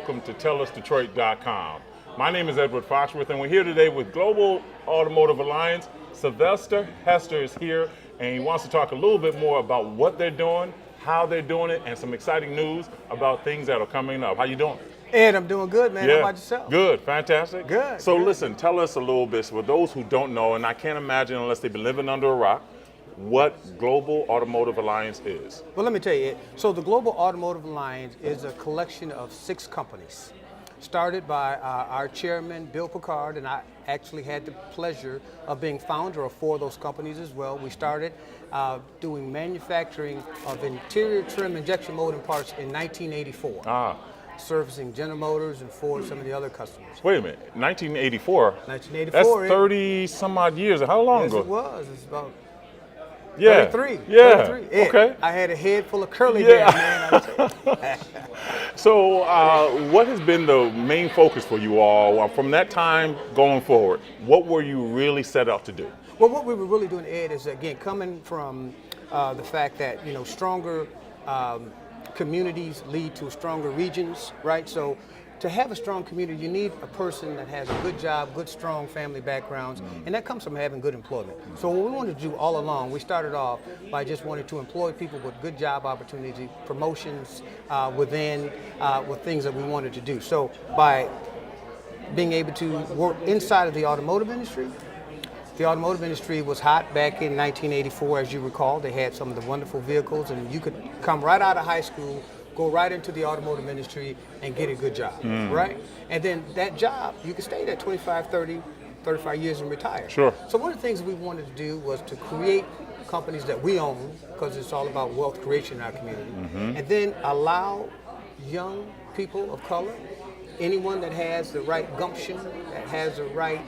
welcome to TellUsDetroit.com. My name is Edward Foxworth, and we're here today with Global Automotive Alliance. Sylvester Hester is here, and he wants to talk a little bit more about what they're doing, how they're doing it, and some exciting news about things that are coming up. How you doing? Ed, I'm doing good, man. How about yourself? Good, fantastic. Good. So good. Listen, tell us a little bit, for those who don't know, and I can't imagine unless they've been living under a rock, what Global Automotive Alliance is. Well, let me tell you, Ed. So the Global Automotive Alliance is a collection of 6 companies, started by our chairman, Bill Picard, and I actually had the pleasure of being founder of 4 of those companies as well. We started doing manufacturing of interior trim injection molding parts in 1984. Servicing General Motors and Ford, some of the other customers. Wait a minute, 1984? 1984. That's 30 some odd years. How long ago? Yes, it was. It's about 33. Yeah. 33. Ed, Okay. I had a head full of curly hair, man. So what has been the main focus for you all from that time going forward? What were you really set out to do? Well, what we were really doing, Ed, is again coming from the fact that stronger communities lead to stronger regions, right? So to have a strong community, you need a person that has a good job, good, strong family backgrounds, and that comes from having good employment. So what we wanted to do all along, we started off by just wanting to employ people with good job opportunity, promotions with things that we wanted to do. So by being able to work inside of the automotive industry, the automotive industry was hot back in 1984, as you recall. They had some of the wonderful vehicles, and you could come right out of high school, go right into the automotive industry and get a good job, right? And then that job, you could stay there 25, 30, 35 years and retire. Sure. So one of the things we wanted to do was to create companies that we own, because it's all about wealth creation in our community, and then allow young people of color, anyone that has the right gumption, that has the right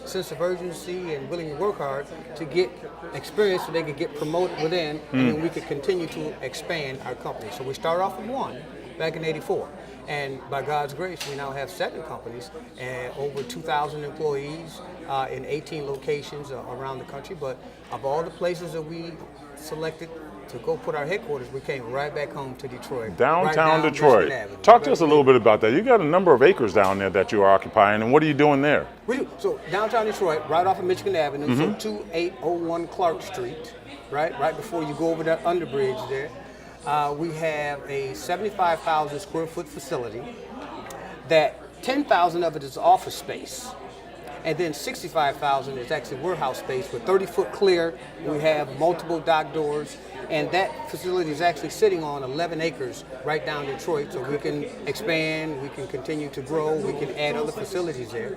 sense of urgency and willing to work hard to get experience so they could get promoted within, and then we could continue to expand our company. So we started off with 1 back in '84. And by God's grace, we now have 7 companies and over 2,000 employees in 18 locations around the country. But of all the places that we selected to go put our headquarters, we came right back home to Detroit. Downtown Detroit. Talk to us a little bit about that. You got a number of acres down there that you are occupying, and what are you doing there? We do. So downtown Detroit, right off of Michigan Avenue, so 2801 Clark Street, right before you go over that underbridge there. We have a 75,000 square foot facility that 10,000 of it is office space. And then 65,000 is actually warehouse space with 30-foot clear. We have multiple dock doors, and that facility is actually sitting on 11 acres right down Detroit, so we can expand, we can continue to grow, we can add other facilities there.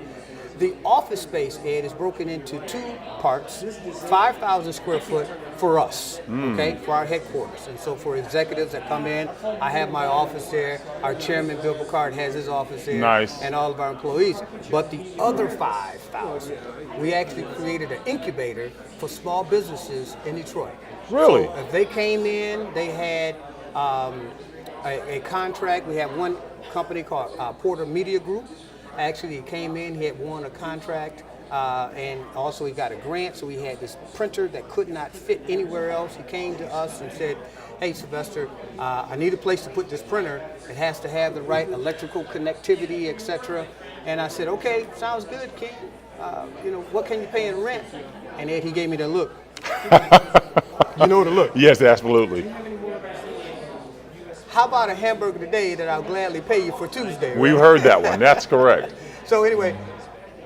The office space, Ed, is broken into 2 parts, 5,000 square foot for us, okay, for our headquarters. And so for executives that come in, I have my office there. Our chairman, Bill Picard, has his office there. Nice. And all of our employees. But the other 5,000, we actually created an incubator for small businesses in Detroit. Really? So if they came in, they had a contract. We have one company called Porter Media Group. Actually, he came in, he had won a contract, and also he got a grant, so he had this printer that could not fit anywhere else. He came to us and said, hey, Sylvester, I need a place to put this printer. It has to have the right electrical connectivity, etc. And I said, okay, sounds good, kid. What can you pay in rent? And then he gave me the look. You know the look. Yes, absolutely. How about a hamburger today that I'll gladly pay you for Tuesday? Right? We heard that one. That's correct. So anyway,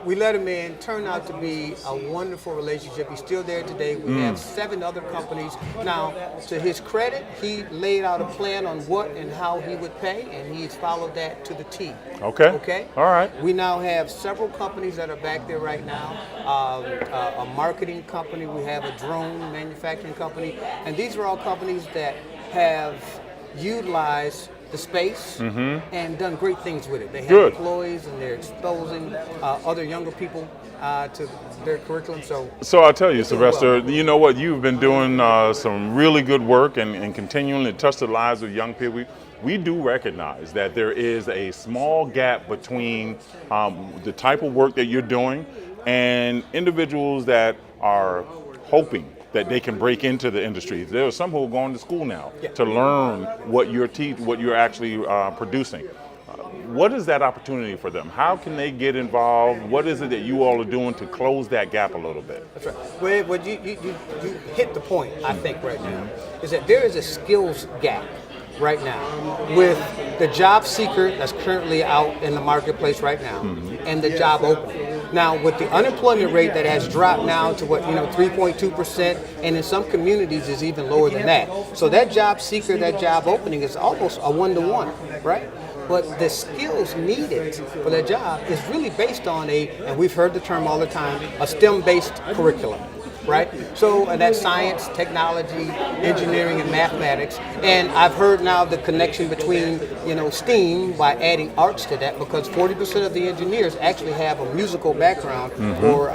we let him in. Turned out to be a wonderful relationship. He's still there today. We have 7 other companies. Now, to his credit, he laid out a plan on what and how he would pay, and he's followed that to the T. Okay. Okay? All right. We now have several companies that are back there right now. A marketing company. We have a drone manufacturing company. And these are all companies that have utilized the space and done great things with it. They have employees, and they're exposing other younger people to their curriculum. So I'll tell you, Sylvester, you know what? You've been doing some really good work and continuing to touch the lives of young people. We do recognize that there is a small gap between the type of work that you're doing and individuals that are hoping that they can break into the industry. There are some who are going to school now to learn what you're actually producing. what is that opportunity for them? How can they get involved? What is it that you all are doing to close that gap a little bit? That's right. Well, you hit the point, I think, right now, is that there is a skills gap right now with the job seeker that's currently out in the marketplace right now and the job opening. Now, with the unemployment rate that has dropped now to 3.2%, and in some communities is even lower than that. So that job seeker, that job opening is almost a 1-to-1, right? But the skills needed for that job is really based on and we've heard the term all the time, a STEM-based curriculum. Right? So that's science, technology, engineering, and mathematics. And I've heard now the connection between, STEAM by adding arts to that, because 40% of the engineers actually have a musical background, or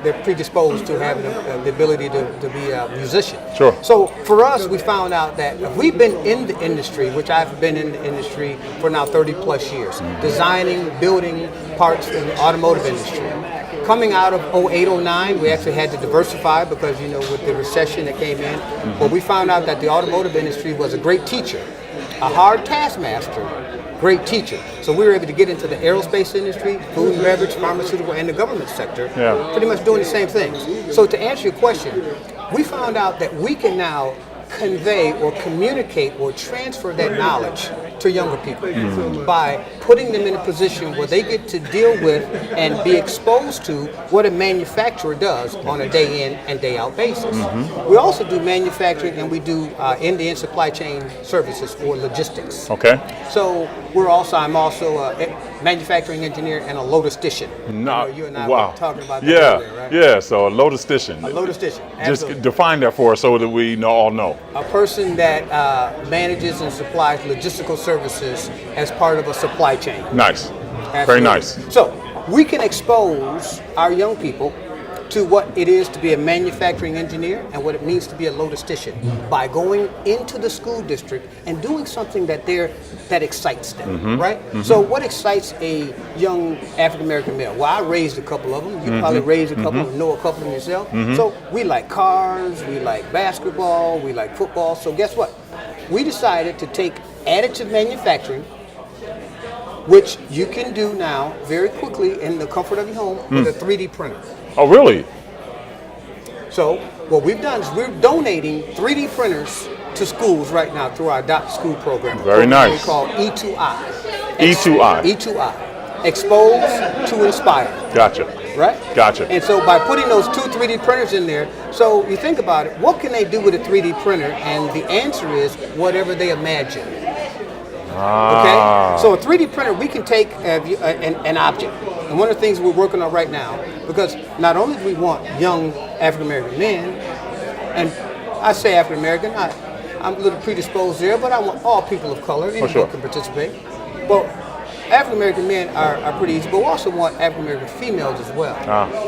they're predisposed to having the ability to be a musician. Sure. So for us, we found out that if we've been in the industry, which I've been in the industry for now 30 plus years, designing, building parts in the automotive industry. Coming out of 08, 09, we actually had to diversify because, with the recession that came in. But we found out that the automotive industry was a great teacher, a hard taskmaster, great teacher. So we were able to get into the aerospace industry, food and beverage, pharmaceutical, and the government sector, pretty much doing the same things. So to answer your question, we found out that we can now convey or communicate or transfer that knowledge to younger people by putting them in a position where they get to deal with and be exposed to what a manufacturer does on a day in and day out basis. We also do manufacturing, and we do end-to-end supply chain services or logistics. Okay. So I'm also a manufacturing engineer and a logistician. You and I were talking about that earlier, right? Yeah, so a logistician. A logistician, absolutely. Just define that for us so that we all know. A person that manages and supplies logistical services as part of a supply chain. Nice. Absolutely. Very nice. So we can expose our young people to what it is to be a manufacturing engineer and what it means to be a logistician by going into the school district and doing something that excites them, right? So what excites a young African American male? Well, I raised a couple of them. You probably raised a couple, know a couple of them yourself. So we like cars, we like basketball, we like football. So guess what? We decided to take additive manufacturing, which you can do now very quickly in the comfort of your home with a 3D printer. Oh, really? So what we've done is we're donating 3D printers to schools right now through our Adopt School program. Very nice. We call E2I. E2I. E2I. Expose to Inspire. Gotcha. Right? Gotcha. And so by putting those 2 3D printers in there, so you think about it, what can they do with a 3D printer? And the answer is whatever they imagine. Okay? So a 3D printer, we can take an object. And one of the things we're working on right now, because not only do we want young African American men, and I say African American, I'm a little predisposed there, but I want all people of color, anyone can participate. Well, African American men are pretty easy, but we also want African American females as well.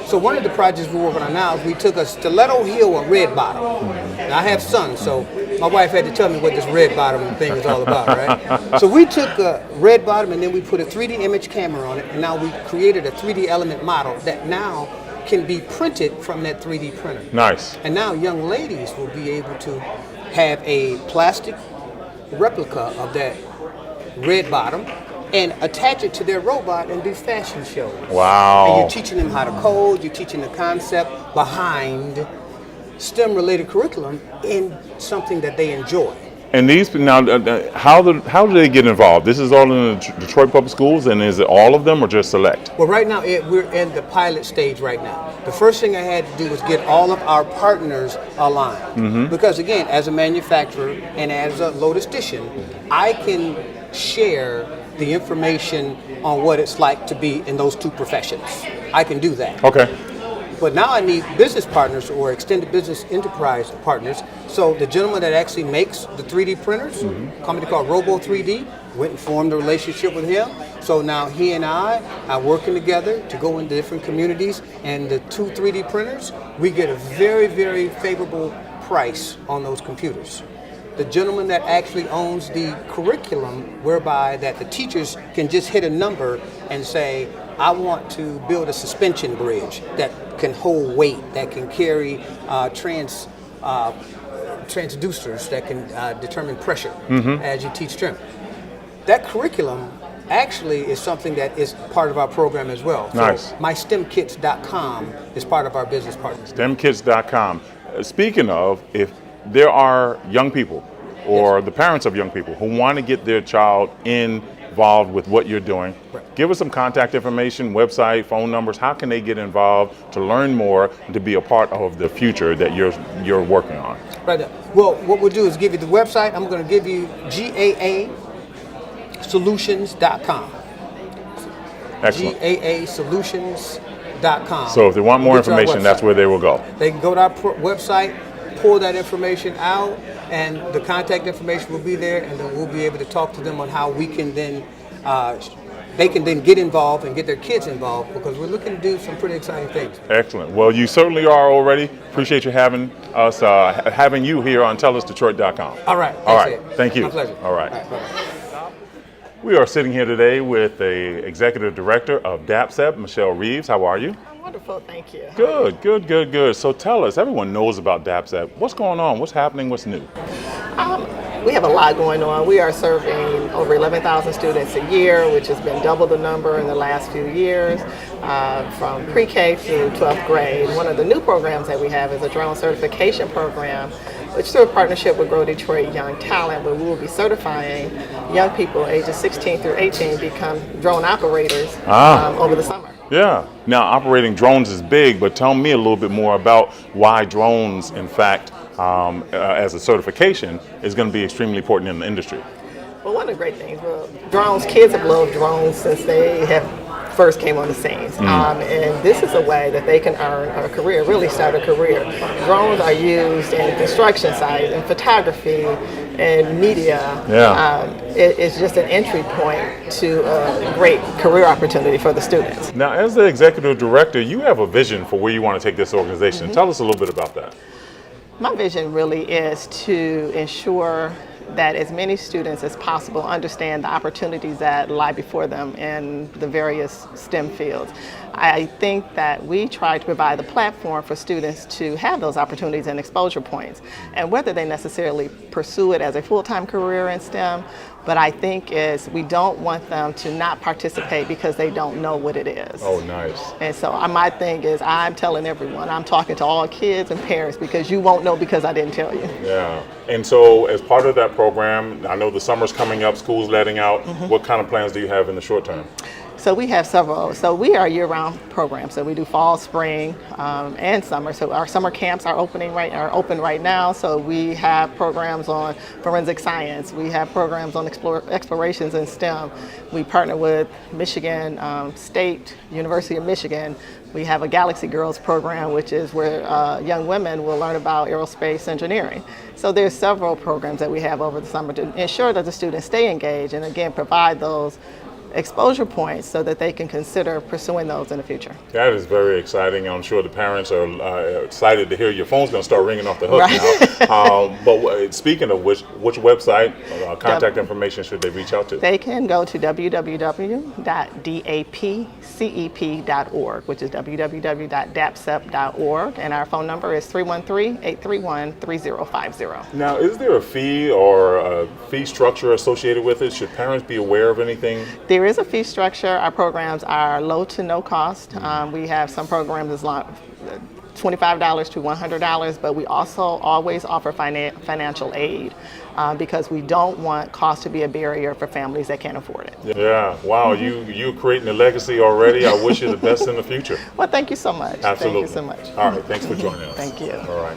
So one of the projects we're working on now is we took a stiletto heel or red bottom. Now I have sons, so my wife had to tell me what this red bottom thing is all about, right? So we took a red bottom and then we put a 3D image camera on it, and now we created a 3D element model that now can be printed from that 3D printer. Nice. And now young ladies will be able to have a plastic replica of that red bottom and attach it to their robot and do fashion shows. Wow. And you're teaching them how to code, you're teaching the concept behind STEM-related curriculum in something that they enjoy. And these now, how do they get involved? This is all in the Detroit Public Schools, and is it all of them or just select? Well, right now we're in the pilot stage right now. The first thing I had to do was get all of our partners aligned. Because again, as a manufacturer and as a logistician, I can share the information on what it's like to be in those 2 professions. I can do that. Okay. But now I need business partners or extended business enterprise partners. So the gentleman that actually makes the 3D printers, a company called Robo 3D, went and formed a relationship with him. So now he and I are working together to go into different communities, and the 2 3D printers, we get a very, very favorable price on those computers. The gentleman that actually owns the curriculum, whereby that the teachers can just hit a number and say, I want to build a suspension bridge that can hold weight, that can carry transducers that can determine pressure as you teach trim. That curriculum actually is something that is part of our program as well. Nice. So mystemkits.com is part of our business partners. STEMkids.com. Speaking of, if there are young people or the parents of young people who want to get their child involved with what you're doing, give us some contact information, website, phone numbers. How can they get involved to learn more and to be a part of the future that you're working on? Right there. Well, what we'll do is give you the website. I'm going to give you GAAsolutions.com. Excellent. GAAsolutions.com. So if they want more information, that's where they will go. They can go to our website, pull that information out, and the contact information will be there, and then we'll be able to talk to them on how we can then, they can then get involved and get their kids involved, because we're looking to do some pretty exciting things. Excellent. Well, you certainly are already. Appreciate you having us, having you here on TellUsDetroit.com. All right. All right. Thank you. My pleasure. All right. Bye-bye. We are sitting here today with the Executive Director of DAPSEP, Michelle Reeves. How are you? I'm wonderful, thank you. Good. So tell us, everyone knows about DAPSEP. What's going on? What's happening? What's new? We have a lot going on. We are serving over 11,000 students a year, which has been double the number in the last few years, from pre-K to 12th grade. One of the new programs that we have is a drone certification program, which through a partnership with Grow Detroit Young Talent, where we will be certifying young people ages 16 through 18 become drone operators over the summer. Yeah. Now, operating drones is big, but tell me a little bit more about why drones, in fact, as a certification, is going to be extremely important in the industry. Well, one of the great things, drones, kids have loved drones since they have first came on the scenes. And this is a way that they can earn a career, really start a career. Drones are used in construction sites, in photography, and media. Yeah. It's just an entry point to a great career opportunity for the students. Now, as the Executive Director, you have a vision for where you want to take this organization. Tell us a little bit about that. My vision really is to ensure that as many students as possible understand the opportunities that lie before them in the various STEM fields. I think that we try to provide the platform for students to have those opportunities and exposure points, and whether they necessarily pursue it as a full-time career in STEM, but I think we don't want them to not participate because they don't know what it is. Oh, nice. And so my thing is, I'm telling everyone, I'm talking to all kids and parents, because you won't know because I didn't tell you. Yeah. And so as part of that program, I know the summer's coming up, school's letting out. What kind of plans do you have in the short term? So we have several. So we are a year-round program. So we do fall, spring, and summer. So our summer camps are open right now. So we have programs on forensic science. We have programs on explorations in STEM. We partner with Michigan State, University of Michigan. We have a Galaxy Girls program, which is where young women will learn about aerospace engineering. So there's several programs that we have over the summer to ensure that the students stay engaged, and again, provide those exposure points so that they can consider pursuing those in the future. That is very exciting. I'm sure the parents are excited to hear your phone's going to start ringing off the hook now. But speaking of which website, contact information should they reach out to? They can go to www.dapcep.org, which is www.dapsep.org, and our phone number is 313-831-3050. Now, is there a fee or a fee structure associated with it? Should parents be aware of anything? There is a fee structure. Our programs are low to no cost. We have some programs as long $25 to $100, but we also always offer financial aid because we don't want cost to be a barrier for families that can't afford it. Yeah, wow, you're creating a legacy already. I wish you the best in the future. Well, thank you so much. Absolutely. Thank you so much. All right, thanks for joining us. Thank you. All right.